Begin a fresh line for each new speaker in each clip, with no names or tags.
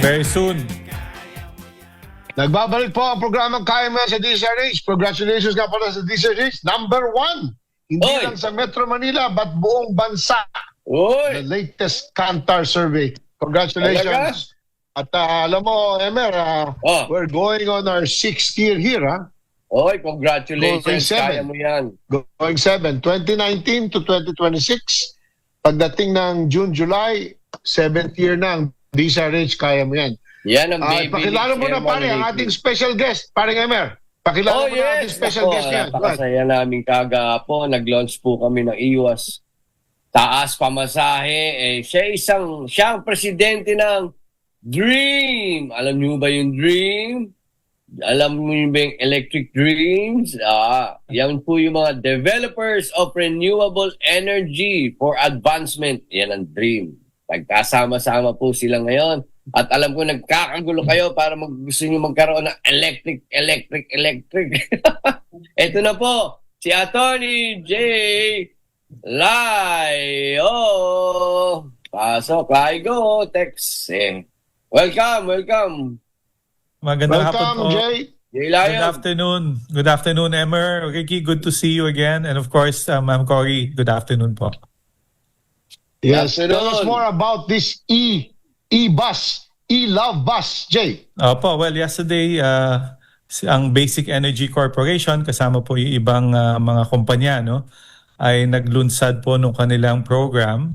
Very soon.
Nagbabalik po ang programang Kaya Mo Yan sa DZRH. Congratulations nga pala sa DZRH. Number 1. Hindi
Oy!
lang sa Metro Manila, but buong bansa. The
Uy!
latest Kantar survey. Congratulations. At alam mo, Emer, we're going on our 6th year here.
Oy, congratulations.
Going seven.
Kaya mo yan.
Going 7. 2019 to 2026. Pagdating ng June, July, 7th year na ang DZRH. Kaya Mo Yan.
Yan ang baby.
Pakilala mo na pare ang ating special guest, paring Emer. Pakilala mo na ating special guest yan.
Napakasaya namin kagahapon. Nag-launch po kami ng iwas. Taas pamasahe. Siya ang presidente ng Dream. Alam niyo ba yung Dream? Alam niyo ba yung Electric Dreams? Yan po yung mga developers of renewable energy for advancement. Yan ang Dream. Pagkasama-sama po sila ngayon. At alam ko nagkakagulo kayo para gusto nyo magkaroon ng electric. Ito na po, si Attorney J. Layo. Pasok, Laigo, text. Welcome.
Magandang hapon po.
Welcome, Jay.
J. Layo.
Good afternoon, Emer. Ricky, good to see you again. And of course, Ma'am Cory, good afternoon po.
Yes, tell us more about this e-bus, e-love bus, Jay.
Opo, well, yesterday, ang Basic Energy Corporation, kasama po yung ibang mga kumpanya, no, ay naglunsad po ng kanilang program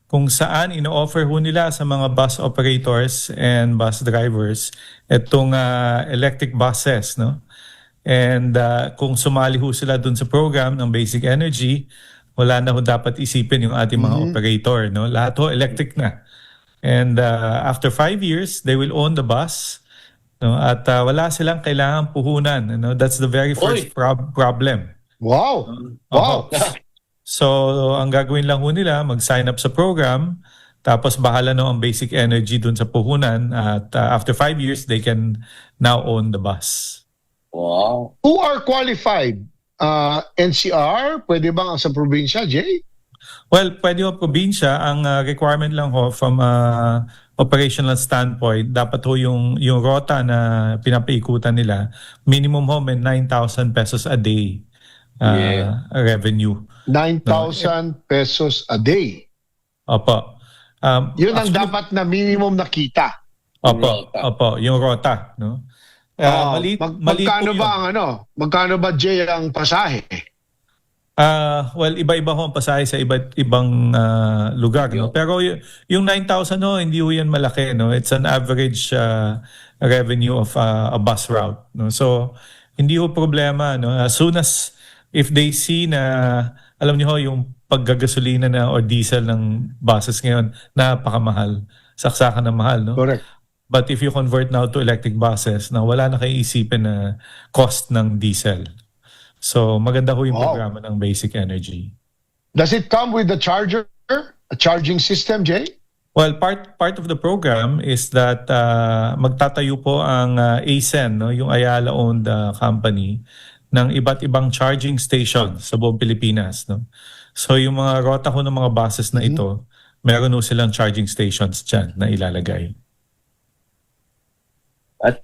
kung saan ino-offer ho nila sa mga bus operators and bus drivers itong electric buses, no? And kung sumali ho sila dun sa program ng Basic Energy, wala na ho dapat isipin yung ating mga operator, no? Lahat ho electric na. And after 5 years, they will own the bus. No? At wala silang kailangang puhunan. You know? That's the very first problem.
Wow. Wow.
So, ang gagawin lang ho nila, mag-sign up sa program, tapos bahala no ang Basic Energy dun sa puhunan. At after 5 years, they can now own the bus.
Wow.
Who are qualified? NCR? Pwede bang sa probinsya, Jay?
Well, pwede ho probinsya. Ang requirement lang ho from operational standpoint, dapat ho yung rota na pinapaikutan nila, minimum ho may 9,000 pesos a day revenue.
9,000 pesos a day.
Opo.
Yun ang dapat na minimum na kita.
Opo, yung rota. No?
Magkano ba ang Magkano ba, Jay, ang pasahe?
Well, iba-iba ho ang pasahe sa iba't ibang lugar. No? Pero yung 9,000, no, hindi ho yan malaki. No? It's an average revenue of a bus route. No? So, hindi ho problema. No? As soon as, if they see na, alam niyo ho, yung paggagasolina na or diesel ng buses ngayon, napakamahal. Saksakan na mahal. No?
Correct.
But if you convert now to electric buses, na wala na kayo isipin na cost ng diesel. So, maganda ho yung programa ng Basic Energy.
Does it come with the charger? A charging system, Jay?
Well, part of the program is that magtatayo po ang ASEN, no, yung Ayala-owned company, ng iba't ibang charging station sa buong Pilipinas. No? So, yung mga rota ho ng mga buses na ito, meron ho silang charging stations dyan na ilalagay.
At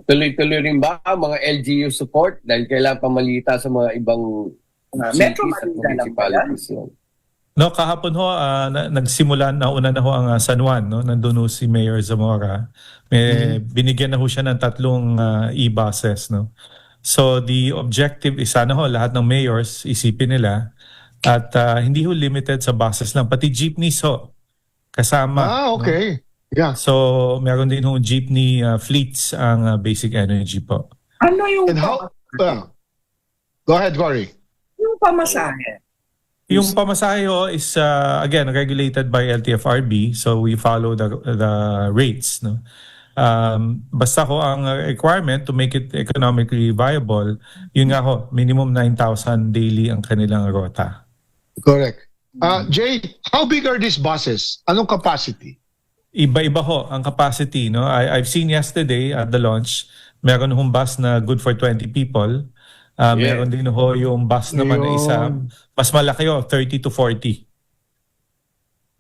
tuloy-tuloy rin ba ang mga LGU support dahil kailangan pamalita sa mga ibang
Metro
cities at
Manila lang
municipalities yun?
No, kahapon ho, nagsimula na una na ho ang San Juan. No? Nandun ho si Mayor Zamora. Binigyan na ho siya ng 3 e-buses. No? So the objective is sana ho, lahat ng mayors isipin nila at hindi ho limited sa buses lang, pati jeepneys ho kasama.
Okay. No? Yeah.
So, meron din hong jeepney fleets ang Basic Energy po.
Ano yung
Go ahead, Cory.
yung pamasahe?
Yung pamasahe ho is, again, regulated by LTFRB. So, we follow the rates. No? Basta ho ang requirement to make it economically viable, yun nga ho, minimum 9,000 daily ang kanilang rota.
Correct. Jay, how big are these buses? Anong capacity?
Iba-iba ho ang capacity. No? I've seen yesterday at the launch, meron hong bus na good for 20 people. Meron din ho yung bus naman na isa, mas malaki ho, 30 to 40.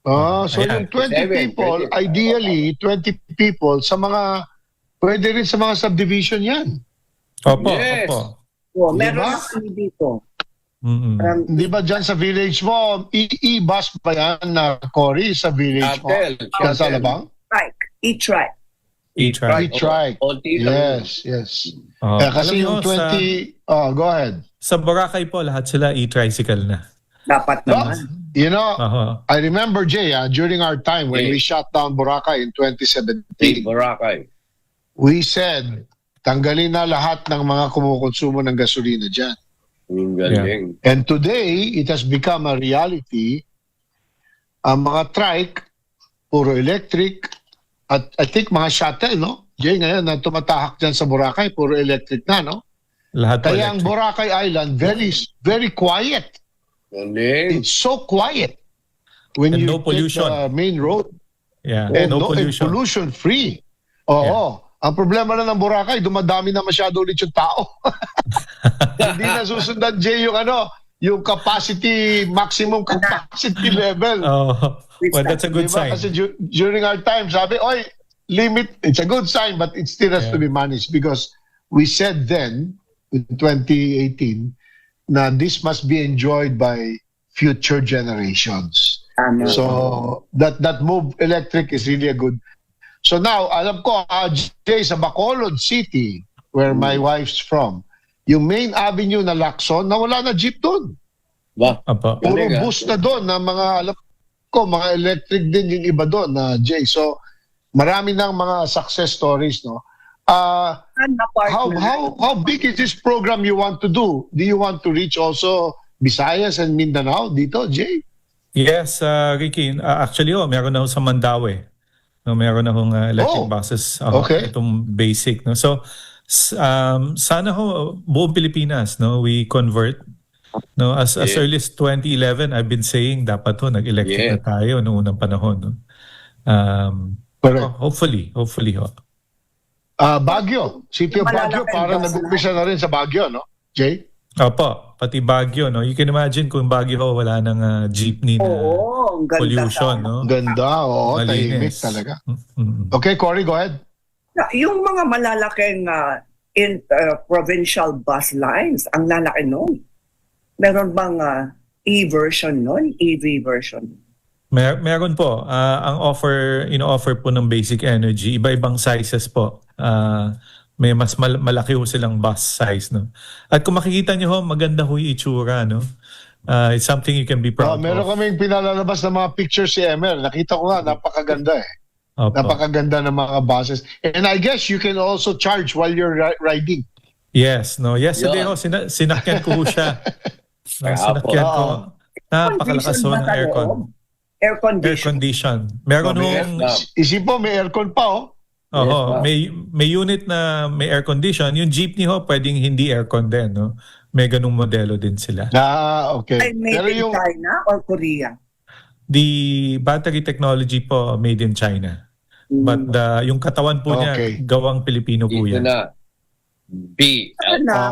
So
Ayan.
yung 20 people,
Pwede.
ideally 20 people sa mga, pwede rin sa mga subdivision yan.
Opo,
Yes.
opo.
Oh, meron
Diba?
na kami dito.
Mm-mm.
Di ba dyan sa village mo, i-bus ba yan na Cory sa village mo? Kaya sa Alabang?
Trike. E-trike.
E-trike.
E-trike. Yes.
Oh.
Kaya kasi
Alam
yung
nyo,
20, go ahead.
sa Boracay po, lahat sila e-tricycle na.
Dapat
No,
naman.
you know,
Oho.
I remember, Jay, during our time when
Jay.
we shut down Boracay in 2017,
Boracay.
we said, tanggalin na lahat ng mga kumukonsumo ng gasolina dyan.
Ang galing.
And today, it has become a reality. Ang mga trike, puro electric, at I think mga shuttle, no? Jay, ngayon, na tumatahak dyan sa Boracay, puro electric na, no?
Lahat po
Kaya ang
electric.
Boracay Island, very quiet.
Galing.
It's so quiet when
And
you
no pollution.
take the main road.
Yeah,
And
no pollution.
pollution free. Oo. Ang problema na ng Boracay, dumadami na masyado ulit yung tao. Hindi na susundan, Jay, yung capacity, maximum capacity level.
Oh, well, that's a good
Diba?
sign.
Kasi during our time, sabi, oy, limit, it's a good sign, but it still has to be managed because we said then, in 2018, na this must be enjoyed by future generations.
Tama.
So, that move electric is really a good. So now, alam ko, Jay, sa Bacolod City, where my wife's from, yung main avenue na Lacson, nawala na jeep doon.
Ba?
Opo.
Puro
Galing,
bus na doon na mga, alam ko, mga electric din yung iba doon na Jay. So, marami ng mga success stories, no? How big is this program you want to do? Do you want to reach also Visayas and Mindanao dito, Jay?
Yes, Ricky. Actually, meron na ho sa Mandaue. No, meron na hong electric
Oh,
buses.
okay.
Itong basic. No? So, sana ho, buong Pilipinas, no, we convert. No, as early as 2011, I've been saying dapat ho, nag-electric na tayo noong unang panahon. No?
Correct.
Hopefully ho.
Baguio. City of Baguio,
Malalaki
parang
bus
nag-umpisa na rin sa Baguio, no? Jay?
Opo, pati Baguio, no? You can imagine kung Baguio ho, wala ng jeepney na
Oo, ang ganda.
pollution, no?
Ganda, oo, tahimik
Malinis.
talaga.
Mm-mm.
Okay, Cory, go ahead.
Yung mga malalaking provincial bus lines, ang lalaki nun. Meron bang e-version nun? EV version?
Meron po. Ang ino-offer po ng Basic Energy, iba-ibang sizes po. May mas malaki ho silang bus size, no? At kung makikita niyo ho, maganda ho yung itsura, no? It's something you can be proud
Meron
of.
kaming pinalalabas ng mga pictures si Emer. Nakita ko nga, napakaganda eh.
Opo.
Napakaganda ng mga buses. And I guess you can also charge while you're riding.
Yes, no. Yesterday
Yeah.
ho, sinakyan ko ho siya. No, sinakyan ko.
Oo.
Napakalakas ho
Condition ba
ng
sa
aircon.
loob? Air
Air
condition.
condition. Meron
May
hong
Isip mo, may aircon pa, oh.
Oo,
Yes,
may unit na may air condition. Yung jeepney ho, pwedeng hindi aircon din, no? May ganung modelo din sila.
Okay.
Ay, made
Pero
in
yung,
China or Korea?
The battery technology po made in China. But yung katawan po niya
Okay.
gawang Pilipino po
Dito
yan.
na.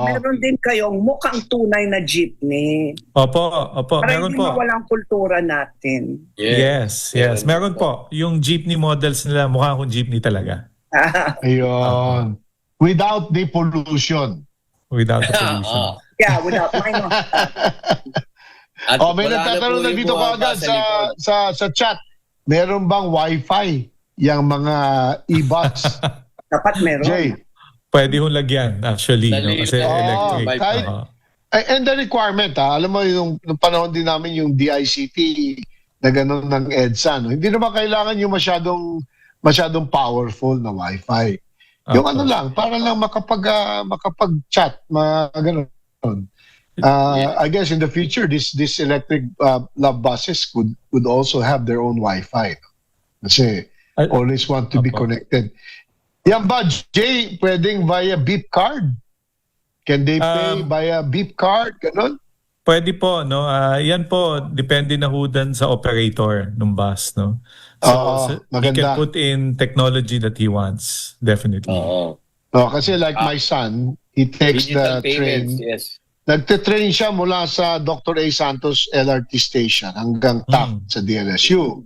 Meron din kayong mukhang tunay na jeepney.
Opo,
Para
meron
hindi
po.
mawalang kultura natin.
Yes. Meron po. Yung jeepney models nila, mukha akong jeepney talaga.
ayun. Without the pollution.
Without the pollution.
Yeah, without minor.
At
May
wala
nagtatanong
po
na
yung
dito
mga
kaagad
bus likod.
sa chat. Meron bang wifi yung mga e-bus?
Dapat meron.
Jay?
Pwede hong lagyan, actually. No?
Dali-
Kasi
Oo,
electric.
kahit-
Oo.
And the requirement, alam mo, yung panahon din namin yung DICT na gano'n ng EDSA. No? Hindi naman kailangan yung masyadong powerful na wifi. Yung
Opo.
lang, para lang makapag-chat, gano'n. I guess in the future, this electric love buses could also have their own Wi-Fi. Kasi
Ay-
always want to be
Opo.
connected. Yan ba, Jay, pwedeng via beep card? Can they pay via beep card? Ganon?
Pwede po, no? Yan po, depende na ho dun sa operator ng bus, no?
Oo,
He
maganda.
can put in technology that he wants, definitely.
Oo.
Kasi like my son, he takes
Digital
the train.
payments, yes.
Nagte-train siya mula sa Dr. A. Santos LRT station hanggang TAP sa DLSU.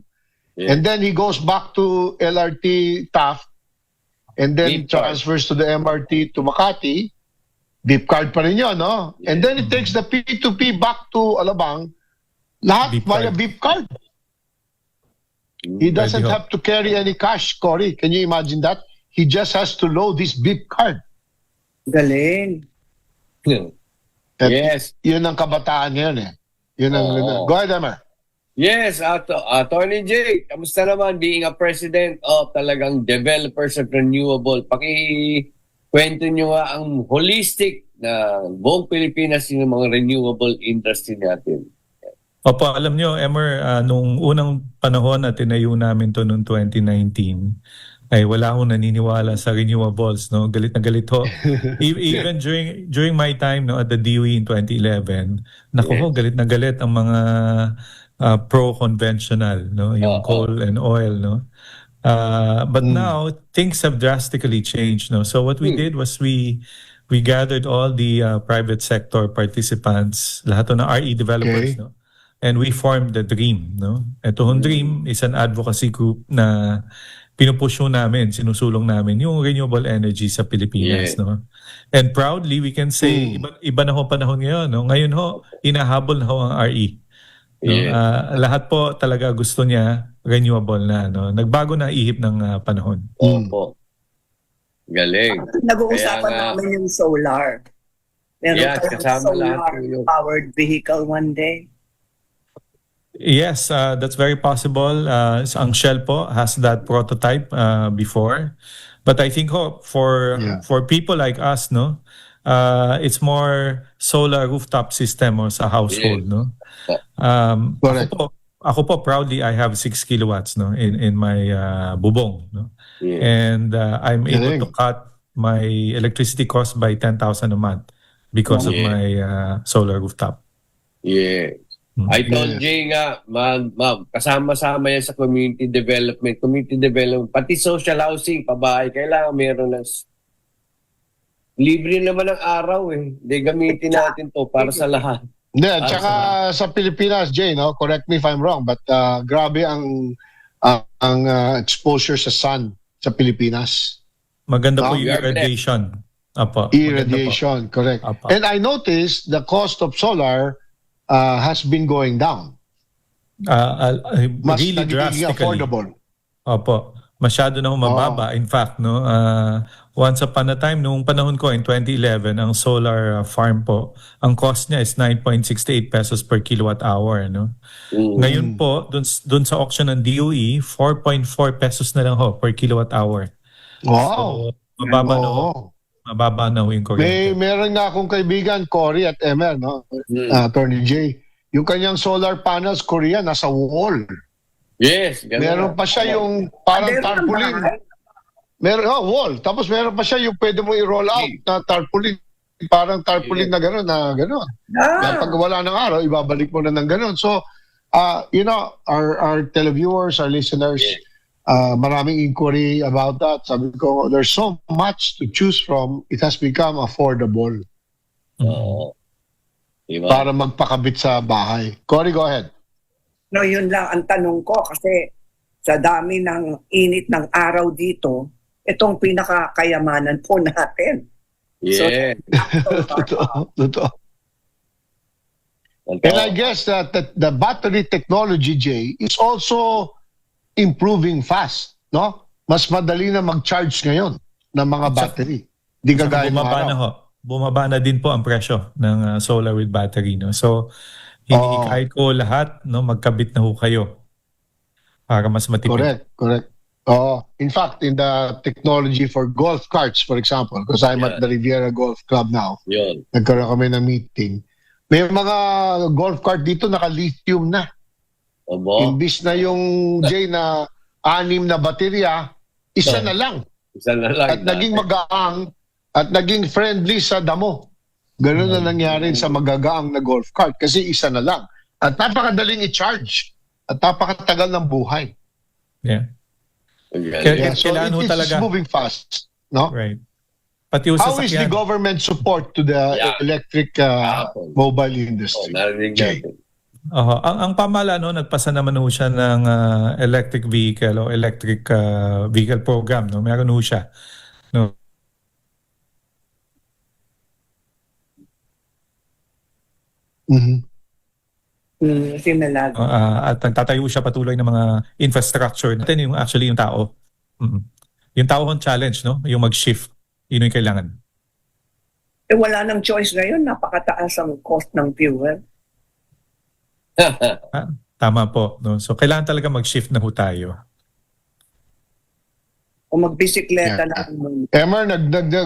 Yeah.
And then he goes back to LRT Taft and then
Beep card.
transfers to the MRT to Makati. Beep card pa rin yun, no? And then it takes the P2P back to Alabang. Lahat
Beep
via
card.
beep card. He doesn't
Pwede ho.
have to carry any cash, Cory. Can you imagine that? He just has to load this beep card.
Galing.
At
Yes.
Yun ang kabataan ngayon eh. Yun ang...
Oo.
Go ahead, Emma.
Yes, Attorney J, kamusta naman being a president of talagang developers of renewable? Kwento nyo nga ang holistic na buong Pilipinas yung mga renewable industry natin.
Opo, alam nyo, Emmer, nung unang panahon na tinayo namin to noong 2019, ay wala akong naniniwala sa renewables, no? Galit na galit ho. Even during my time, no, at the DOE in 2011, naku ho, galit na galit ang mga pro-conventional, no? Yung coal and oil, no? But now things have drastically changed, no? So what we did was we gathered all the private sector participants, lahat ng RE developers,
Okay.
no? And we formed the DREAM, no? Ito hong DREAM is an advocacy group na pinupush namin, sinusulong namin yung renewable energy sa Pilipinas,
Yeah.
no? And proudly we can say iba na ho panahon ngayon, no? Ngayon ho hinahabol na ho ang RE. No?
Yeah.
Lahat po talaga gusto niya renewable na, no? Nagbago na ihip ng panahon.
Opo. Galing.
Nag-uusapan
Kaya nga-
namin yung solar. Meron
Yes,
kayong
kasama lahat yun.
solar-powered vehicle one day.
Yes, that's very possible. Ang Shell po has that prototype before. But I think for people like us, no, it's more solar rooftop system or sa household, no.
Correct.
Ako po proudly I have 6 kilowatts, no, in my bubong, no.
Yeah.
And I'm able
Galing.
to cut my electricity cost by 10,000 a month because of
Yeah.
my solar rooftop.
Yeah. I told Jay nga, kasama-sama yan sa community development, pati social housing, pabahay, kailangan meron ng libre naman ang araw eh. Di gamitin natin to para sa lahat.
Hindi, tsaka sa Pilipinas, Jay, no? Correct me if I'm wrong, but grabe ang exposure sa sun sa Pilipinas.
Maganda po
Ah,
yung irradiation. Apo. maganda po.
Irradiation, correct.
Apa.
And I noticed the cost of solar has been going down. Mas
Really
nagiging
drastically.
affordable.
Opo. Masyado na mababa. In fact, no, once upon a time, nung panahon ko in 2011, ang solar farm po, ang cost niya is 9.68 pesos per kilowatt hour. No? Ngayon po, dun sa auction ng DOE, 4.4 pesos na lang ho per kilowatt hour.
Wow.
So, mababa na ho.
Oo.
Mababa na ho yung kuryente.
Meron nga akong kaibigan, Cory at Emer, no? Attorney J. Yung kanyang solar panels, Korean, nasa wall.
Yes. ganun
Meron
na.
pa siya yung parang
Meron
tarpaulin.
naman.
Meron, wall. Tapos meron pa siya yung pwede mo i-roll out na tarpaulin. Parang tarpaulin na gano'n, Kapag wala ng araw, ibabalik mo na ng gano'n. So, our televiewers, our listeners, maraming inquiry about that. Sabi ko, there's so much to choose from. It has become affordable
Oo. Diba?
para magpakabit sa bahay. Cory, go ahead.
No, yun lang ang tanong ko kasi sa dami ng init ng araw dito, itong pinakakayamanan po natin.
Yeah.
Totoo. And I guess that the battery technology, Jay, is also improving fast, no? Mas madali na mag-charge ngayon ng mga battery. Di kagaya ng
Bumaba na
araw.
ho. Bumaba na din po ang presyo ng solar with battery. No? So, kahit ko lahat, no, magkabit na ho kayo para mas matipid.
Correct. In fact, in the technology for golf carts, for example, because I'm at the Riviera Golf Club now,
Yun.
nagkaroon kami ng meeting. May mga golf cart dito naka-lithium na.
Obo.
Imbis na yung Jay na 6 na baterya, isa na lang.
Isa na lang.
At naging magaang at naging friendly sa damo. Ganun na nangyari sa magagaang na golf cart kasi isa na lang. At napakadaling i-charge. At napakatagal ng buhay.
Yeah.
Galing.
So
Kailangan ho
it's
talaga.
moving fast. No?
Right. Pati yung
How is the
sasakyan.
government support to the electric mobile
Oh,
industry?
narinig
Jay.
natin.
Ang pamahalaan no, nagpasa naman ho siya ng electric vehicle o electric vehicle program. No? Meron ho siya. No?
Mhm.
Sinalad.
At nagtatayo siya patuloy ng mga infrastructure. Natin yung actually yung tao. Mm. Yung tao ang challenge, no? Yung mag-shift. Yun yung kailangan.
Wala nang choice ngayon. Napakataas ang cost ng fuel.
Tama po. No? So kailangan talaga mag-shift na ho tayo.
O magbisikleta
Yeah.
lang.
Emer,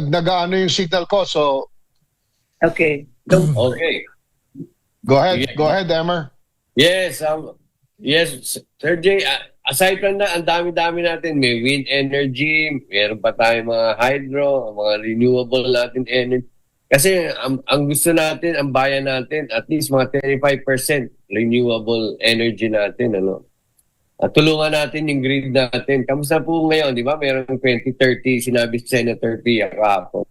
nag-ano yung signal ko. So,
Okay. Go.
Okay.
go ahead.
Yeah.
Go ahead, Emer.
Yes, Sir Jay, aside from that, ang dami-dami natin. May wind energy, meron pa tayong mga hydro, mga renewable natin energy. Kasi ang gusto natin, ang bayan natin, at least mga 35% renewable energy natin. Ano? At tulungan natin yung grid natin. Kamusta po ngayon, di ba? Meron 2030, sinabi si Senator Pia kahapon.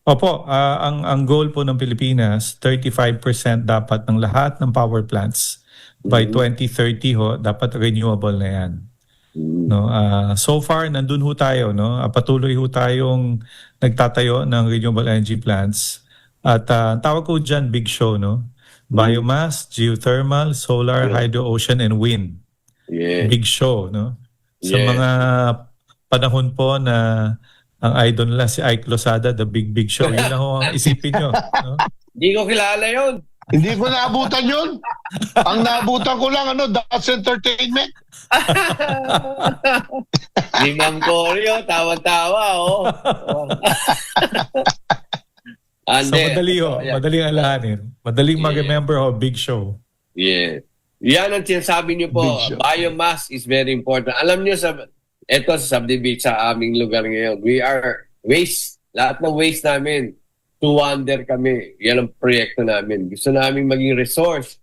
Opo, ang goal po ng Pilipinas, 35% dapat ng lahat ng power plants by 2030 ho, dapat renewable na yan. No, so far nandun ho tayo, no. Patuloy ho tayong nagtatayo ng renewable energy plants. At ang tawag ko diyan big show, no. Biomass, geothermal, solar, hydro, ocean and wind.
Yeah.
Big show, no. Sa
Yeah.
mga panahon po na ang idol nila si Ike Losada, the big show. Yun na ho ang isipin nyo. No?
Hindi ko kilala yun.
Hindi ko naabutan yun. Ang naabutan ko lang, That's Entertainment.
Si Ma'am Corio, tawa-tawa, oh.
So madali ho,
Yeah.
madaling alahanin. Madaling
Yeah.
mag-remember ho, big show.
Yeah. Yan ang sinasabi niyo po.
Big show.
Biomass is very important. Alam niyo ito sa subdivision sa aming lugar ngayon. We are waste. Lahat ng waste namin, to wonder kami. Yan ang proyekto namin. Gusto namin maging resource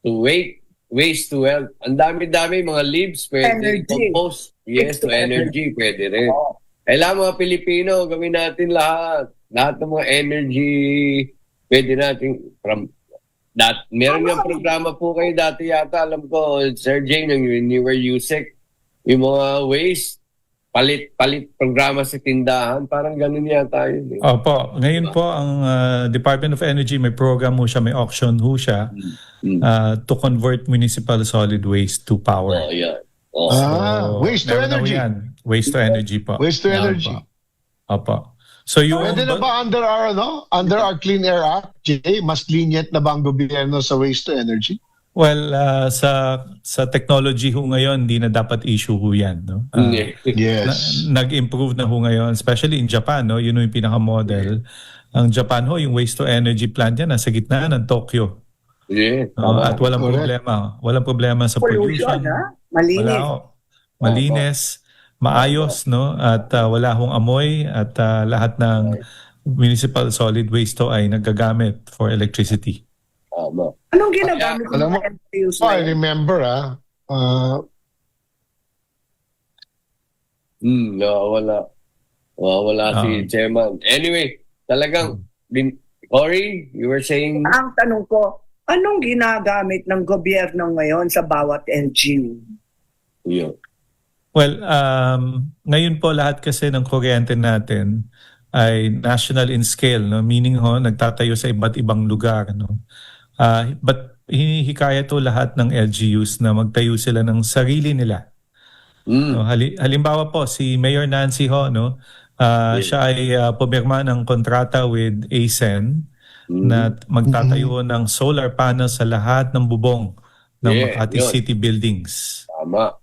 to waste to wealth. Ang dami-dami mga leaves pwede
Energy.
compost. Yes, to energy pwede rin.
Oh.
Kailangan mga Pilipino, gawin natin lahat. Lahat ng mga energy, pwede natin meron yung programa po kayo dati yata, alam ko, Sir Jane, when you were USEC, yung mga waste, palit programa sa tindahan, parang ganun yata yun. Eh.
Opo, ngayon po ang Department of Energy may program ho siya, may auction ho siya to convert municipal solid waste to power.
Oh, yeah. Oh.
Waste to
meron na ho
energy.
yan. Waste to energy po.
Waste to
Yan
energy.
po. Opo. So yung
Pwede na ba under our Clean Air Act, Jay, mas lenient na ba ang gobyerno sa waste to energy?
well, sa technology ho ngayon, hindi na dapat issue ho yan. No?
Yes.
Nag-improve na ho ngayon, especially in Japan, no? Yun yung pinaka-model. Ang Japan ho, yung waste to energy plant yan, nasa gitna ng Tokyo.
Yeah.
At walang
Correct.
problema. Walang problema sa
Pollution,
pollution.
ha? Malinis.
Wala ho. Malinis, maayos, no? At wala hong amoy at lahat ng municipal solid waste to ay nagagamit for electricity.
Tama.
Anong ginagamit
Alam mo,
ng LGUs
I
na yun?
remember,
Nawawala si Chairman. Anyway, talagang, Cory, you were saying,
Ang tanong ko, anong ginagamit ng gobyerno ngayon sa bawat LGU?
yun.
Well, ngayon po lahat kasi ng kuryente natin ay national in scale, no? Meaning ho, nagtatayo sa iba't ibang lugar, no? But hinihikaya to lahat ng LGUs na magtayo sila ng sarili nila. No, halimbawa po si Mayor Nancy ho, no? Siya ay pumirma ng kontrata with ASEN na magtatayo ng solar panels sa lahat ng bubong ng Makati
yun.
City buildings.
Tama.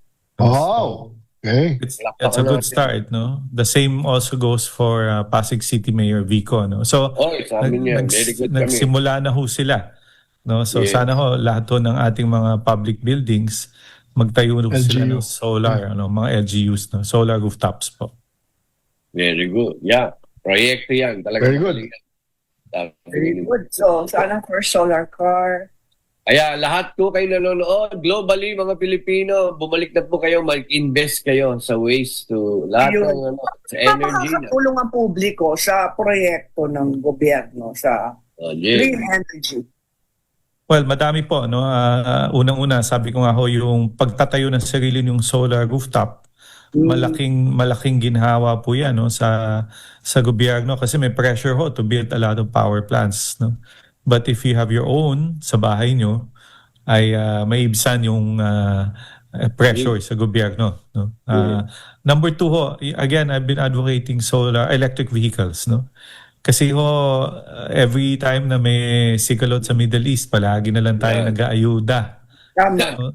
Okay.
It's a good start, no? The same also goes for Pasig City Mayor Vico, no? So
Sa amin yan. Very good kami.
nagsimula na ho sila, no? So
Yeah.
sana ho lahat ho ng ating mga public buildings magtayo ho sila
LGU.
ng solar, mga LGUs, no? Solar rooftops po.
Very good. Yeah. Proyekto yan. Talaga.
Very good.
Very good. So, sana first solar car.
Kaya lahat po kayo nanonood, globally mga Pilipino, bumalik na po kayo, mag-invest kayo sa waste to lahat
Ayun.
ng sa energy na.
Makakatulong ang publiko sa proyekto ng gobyerno sa
Yeah.
green energy.
Well, madami po, no. Unang-una, sabi ko nga ho, yung pagtatayo ng sarili yung solar rooftop, malaking ginhawa po 'yan, no, sa gobyerno kasi may pressure ho to build a lot of power plants, no. But if you have your own sa bahay nyo, ay maibsan yung pressure sa gobyerno, no. Number two ho, again, I've been advocating solar electric vehicles, no. Kasi ho, every time na may sigalot sa Middle East, palagi na lang tayo
Yeah.
nag-aayuda.
Tama.
No?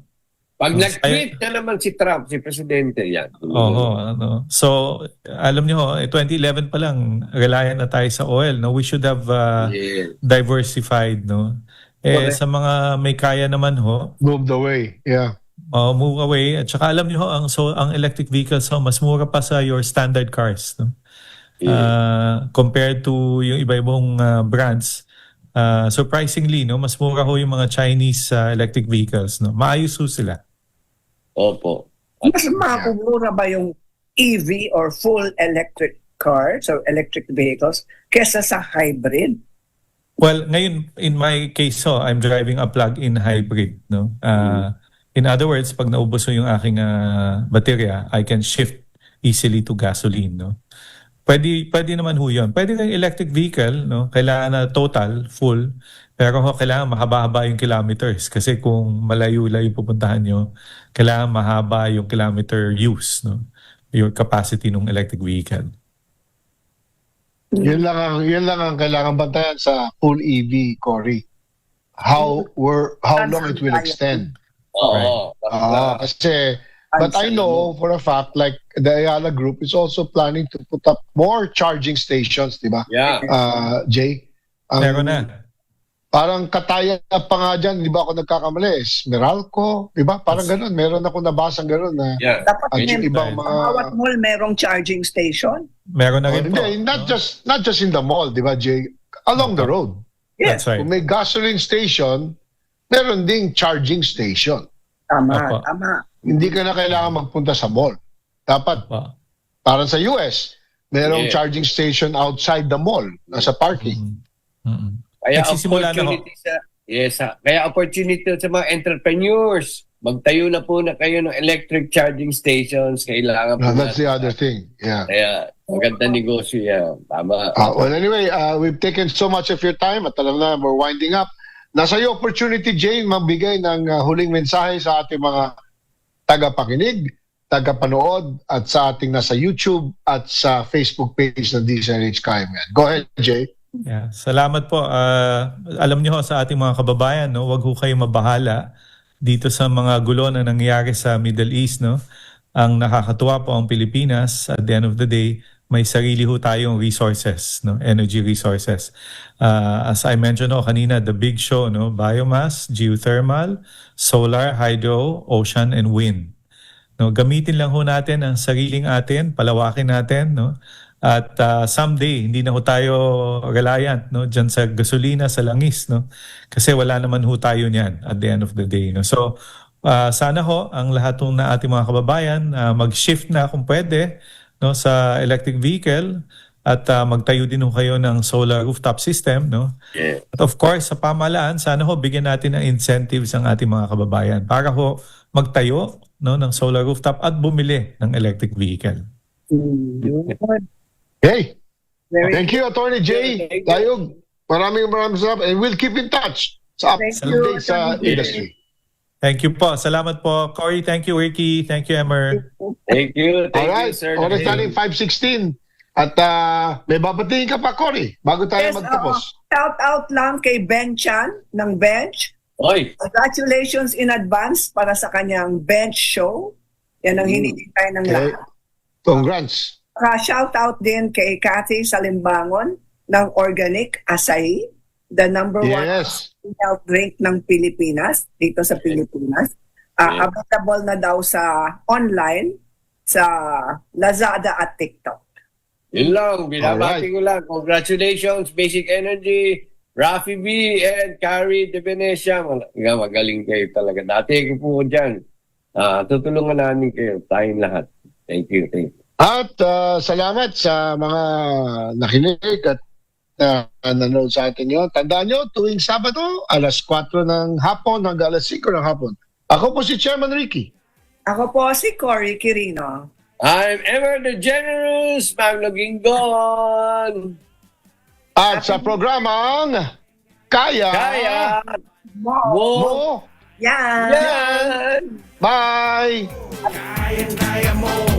Pag
So,
nag-tweet na naman si Trump, si Presidente, yan.
Oo, ano. So, alam niyo ho, 2011 pa lang, reliant na tayo sa oil, no. We should have
Yeah.
diversified, no.
Correct.
Sa mga may kaya naman ho,
Moved away. Yeah.
move away. At saka alam niyo ho, ang electric vehicles ho, mas mura pa sa your standard cars, no. Compared to yung iba-ibang brands, surprisingly, no, mas mura ho yung mga Chinese electric vehicles, no. Maayos ho sila.
Opo.
Mas makumura ba yung EV or full electric cars or electric vehicles kesa sa hybrid?
Well, ngayon, in my case, so, I'm driving a plug-in hybrid, no. In other words, pag naubos ho yung aking baterya, I can shift easily to gasoline, no. Pwede naman ho yun. Pwede ng electric vehicle, no. Kailangan na total, full, pero ho, kailangan mahaba-haba yung kilometers kasi kung malayo-layo pupuntahan nyo, kailangan mahaba yung kilometer use, no. Your capacity ng electric vehicle.
Yun lang ang kailangan bantayan sa full EV, Cory. How long it will extend.
Oo.
Kasi, but I know for a fact, like the Ayala Group is also planning to put up more charging stations, di ba?
Yeah.
Jay?
Meron na.
Parang kataya pa nga dyan, di ba ako nagkakamali? Meralco, di ba? Parang ganun. Meron ako nabasang ganun na
Yeah.
Dapat
at yung
may
ibang
sa
mga...
bawat mall merong charging station.
Meron na rin po.
Hindi, not just in the mall, di ba, Jay? Along the road.
That's right.
Kung may gasoline station, meron ding charging station.
Tama,
Opo.
tama.
Hindi ka na kailangan magpunta sa mall. Dapat,
Pa.
parang sa US, merong
Yeah.
charging station outside the mall, nasa parking.
Mm-mm.
Kaya
Nagsisimula na ho.
Kaya opportunity sa mga entrepreneurs. Magtayo na po na kayo ng electric charging stations. Kailangan po
That's the
natin.
other thing. Yeah.
Kaya maganda negosyo yan. Tama.
Well, anyway, we've taken so much of your time at alam na, we're winding up. Nasa iyo opportunity, Jane, magbigay ng huling mensahe sa ating mga tagapakinig, tagapanood at sa ating nasa YouTube at sa Facebook page ng DZRH Kayaman. Go ahead, Jay.
Yeah, salamat po. Alam niyo ho, sa ating mga kababayan, no, wag ho kayong mabahala dito sa mga gulo na nangyayari sa Middle East, no. Ang nakakatuwa po ang Pilipinas, at the end of the day, may sarili ho tayong resources, no, energy resources. As I mentioned ho kanina, the big show, no, biomass, geothermal, solar, hydro, ocean and wind. No, gamitin lang ho natin ang sariling atin, palawakin natin, no. At someday hindi na ho tayo reliant, no, diyan sa gasolina, sa langis, no. Kasi wala naman ho tayo niyan at the end of the day, no. So sana ho ang lahat ng na ating mga kababayan mag-shift na kung pwede, no, sa electric vehicle at magtayo din ho kayo ng solar rooftop system, no.
Yeah.
At of course, sa pamahalaan, sana ho bigyan natin ng incentives ang ating mga kababayan para ho magtayo, no, ng solar rooftop at bumili ng electric vehicle.
Hey,
Very
thank you, Attorney Jay.
Thank you.
Tayog, maraming salamat and we'll keep in touch sa
Thank
you,
updates sa
Attorney Jay.
industry.
Thank you po. Salamat po. Cory, thank you. Ricky, thank you, Emer.
Thank you. Thank
Alright,
you, sir.
oras natin 5:16. At may babatiin ka pa, Cory, bago tayo
Yes,
magtapos.
Shout out lang kay Ben Chan ng Bench.
Oy,
Congratulations in advance para sa kanyang Bench show. Yan ang hinihintay ng
Okay.
lahat.
Congrats.
Shout out din kay Cathy Salimbangon ng Organic Acai, the number one
Yes.
health drink ng Pilipinas, dito sa Pilipinas.
Yeah.
Available na daw sa online, sa Lazada at TikTok.
yun lang. Binabati ko lang. Congratulations, Basic Energy, Rafi B, and Carrie De Venecia. Magaling kayo talaga. Dati ko po dyan. Tutulungan namin kayo. Tayong lahat. Thank you. Thank you.
At salamat sa mga nakinig at na nanonood sa atin yun. Tandaan nyo, tuwing Sabado, alas 4 ng hapon hanggang alas 5 ng hapon. Ako po si Chairman Ricky.
Ako po si Cory Quirino.
I'm ever the generous, Magno Gingon.
At sa programang Kaya,
Kaya
Mo.
Mo.
Yan.
yan.
Bye!
Kaya mo